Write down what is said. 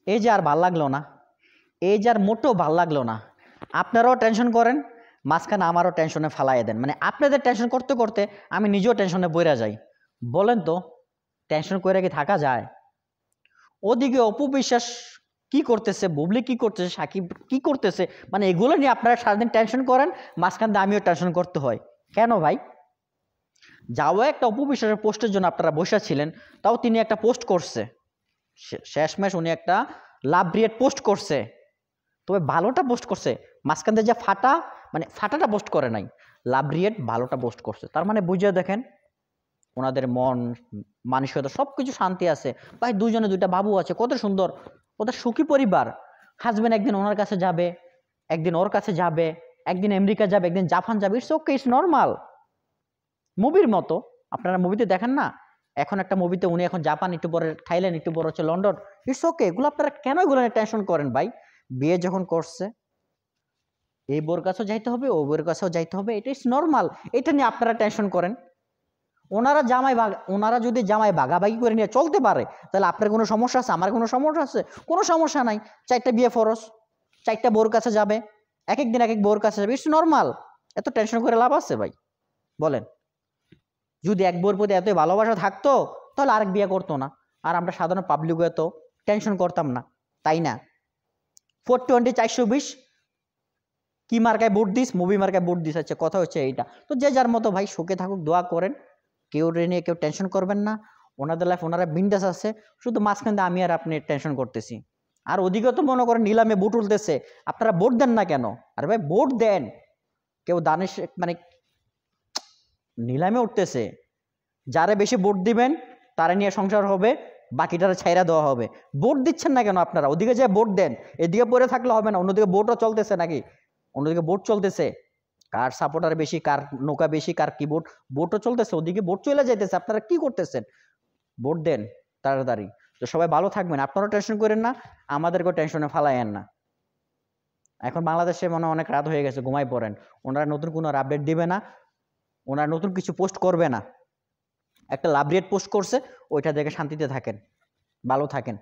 এই যে আর ভাল লাগলো না, এই যে আর মোটেও ভাল লাগলো না। আপনারাও টেনশন করেন, মাঝখানে আমারও টেনশনে ফালাইয়া দেন। মানে আপনাদের টেনশন করতে করতে আমি নিজেও টেনশনে বইরা যাই। বলেন তো, টেনশন করে কি থাকা যায়? ওদিকে অপু বিশ্বাস কি করতেছে, বুবলি কি করতেছে, সাকিব কি করতেছে, মানে এগুলো নিয়ে আপনারা সারাদিন টেনশন করেন, মাঝখান দিয়ে আমিও টেনশন করতে হয় কেন ভাই? যাও একটা অপু বিশ্বাসের পোস্টের জন্য আপনারা বসে ছিলেন, তাও তিনি একটা পোস্ট করছে, শেষমেশ উনি একটা লাভ রিয়েট পোস্ট করছে, তবে ভালোটা পোস্ট করছে। মাঝখান দিয়ে যে ফাটা, মানে ফাটাটা পোস্ট করে নাই, লাভ রিয়েট ভালোটা পোস্ট করছে। তার মানে বুঝে দেখেন ওনাদের মন মানসিকতা সব কিছু শান্তি আছে। ভাই দুজনে দুইটা বাবু আছে, কত সুন্দর, ওদের সুখী পরিবার। হাজবেন্ড একদিন ওনার কাছে যাবে, একদিন ওর কাছে যাবে, একদিন আমেরিকা যাবে, একদিন জাপান যাবে, ইটস ওকে, ইটস নর্মাল, মুভির মতো। আপনারা মুভিতে দেখেন না, এখন একটা মুভিতে উনি এখন জাপান, একটু পরে থাইল্যান্ড, একটু পরে হচ্ছে লন্ডন, ইটস ওকে। এগুলো আপনারা কেন এগুলো নিয়ে টেনশন করেন ভাই? বিয়ে যখন করছে এই বোর কাছেও যাইতে হবে, ও বোর কাছেও যাইতে হবে, এটা ইটস নর্মাল। এটা নিয়ে আপনারা টেনশন করেন। ওনারা যদি জামাই ভাগাভাগি করে নিয়ে চলতে পারে, তাহলে আপনার কোনো সমস্যা আছে? আমার কোনো সমস্যা আছে? কোনো সমস্যা নাই। চারটা বিয়ে ফরজ, চারটা বোর কাছে যাবে, এক এক দিন এক এক বোর কাছে যাবে, ইটস নর্মাল। এত টেনশন করে লাভ আছে ভাই? বলেন, যদি এক বোর প্রতি এতই ভালোবাসা থাকতো তাহলে আরেক বিয়ে করতো না, আর আমরা সাধারণ পাবলিক এত টেনশন করতাম না, তাই না? 420 420 কি মার্কায় ভোট দিস? মুভি মার্কায় ভোট দিস। আচ্ছা, কথা হচ্ছে এইটা। তো যে যার মতো ভাই সুখে থাকুক, দোয়া করেন, কেউ নিয়ে কেউ টেনশন করবেন না। ওনাদের লাইফ ওনারা বিন্দাস আছে, শুধু মাঝখান দিয়ে আমি আর আপনি টেনশন করতেছি। আর ওদিকে তো মনে করেন নিলামে ভোট উঠতেছে, আপনারা ভোট দেন না কেন? আরে ভাই ভোট দেন। কেউ দানিশ মানে নিলামে উঠতেছে, যারে বেশি ভোট দিবেন তারা নিয়ে সংসার হবে, বাকিটারে ছাইরা দেওয়া হবে। ভোট দিচ্ছেন না কেন আপনারা? ওদিকে যে ভোট দেন, এদিকে পড়ে থাকলে হবে না। অন্যদিকে ভোটও চলতেছে নাকি? অন্যদিকে ভোট চলতেছে, কার সাপোর্টার বেশি, কার নৌকা বেশি, কার কি ভোট, ভোটও চলতেছে, ওদিকে ভোট চলে যাইতেছে। আপনারা কি করতেছেন? ভোট দেন তাড়াতাড়ি। তো সবাই ভালো থাকবেন, আপনারাও টেনশন করেন না, আমাদেরকেও টেনশনে ফালাইয়েন না। এখন বাংলাদেশে মনে অনেক রাত হয়ে গেছে, ঘুমাই পড়েন। ওনারা নতুন কোনো আপডেট দিবে না, ওনারা নতুন কিছু পোস্ট করবে না। একটা লাভ রেট পোস্ট করছে, ওইটা দেখে শান্তিতে থাকেন, ভালো থাকেন।